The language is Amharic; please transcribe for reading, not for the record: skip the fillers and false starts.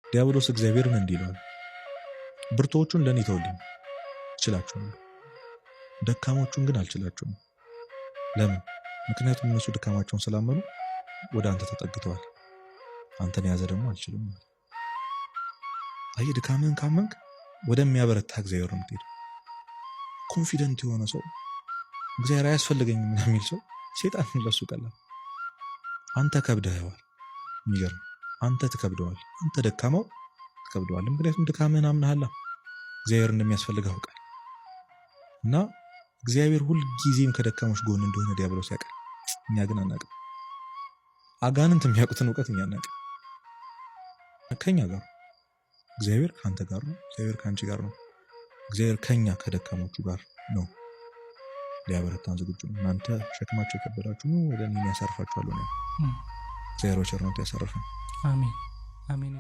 ዲያብሎስ እግዚአብሔርን እንዲህ ይለዋል፣ ብርቶቹን ለእኔ ተውልኝ እችላቸዋለሁ፣ ደካሞቹን ግን አልችላቸውም። ለምን? ምክንያቱም እነሱ ድካማቸውን ስላመኑ ወደ አንተ ተጠግተዋል፣ አንተን ያዘ ደግሞ አልችልም። አይ ድካምህን ካመንክ ወደሚያበረታ እግዚአብሔር ነው የምትሄደው። ኮንፊደንት የሆነ ሰው እግዚአብሔር አያስፈልገኝም የሚል ሰው ሴጣን ለሱ ቀላል። አንተ ከብደኸዋል፣ የሚገርም አንተ ትከብደዋል፣ አንተ ደካማው ትከብደዋል። ምክንያቱም ድካምህን አምነሃል፣ እግዚአብሔር እንደሚያስፈልግህ አውቃል። እና እግዚአብሔር ሁል ጊዜም ከደካሞች ጎን እንደሆነ ዲያብሎስ ያውቃል፣ እኛ ግን አናውቅም። አጋንንት የሚያውቁትን እውቀት እኛ አናውቅም። ከኛ ጋር እግዚአብሔር ከአንተ ጋር ነው፣ እግዚአብሔር ከአንቺ ጋር ነው። እግዚአብሔር ከኛ ከደካሞቹ ጋር ነው፣ ሊያበረታን ዝግጁ ነው። እናንተ ሸክማቸው የከበዳችሁ ነው፣ ወደ እኔ ያሳርፋችኋለሁ ነው። እግዚአብሔር በቸርነቱ ያሳርፈን። አሜን አሜን።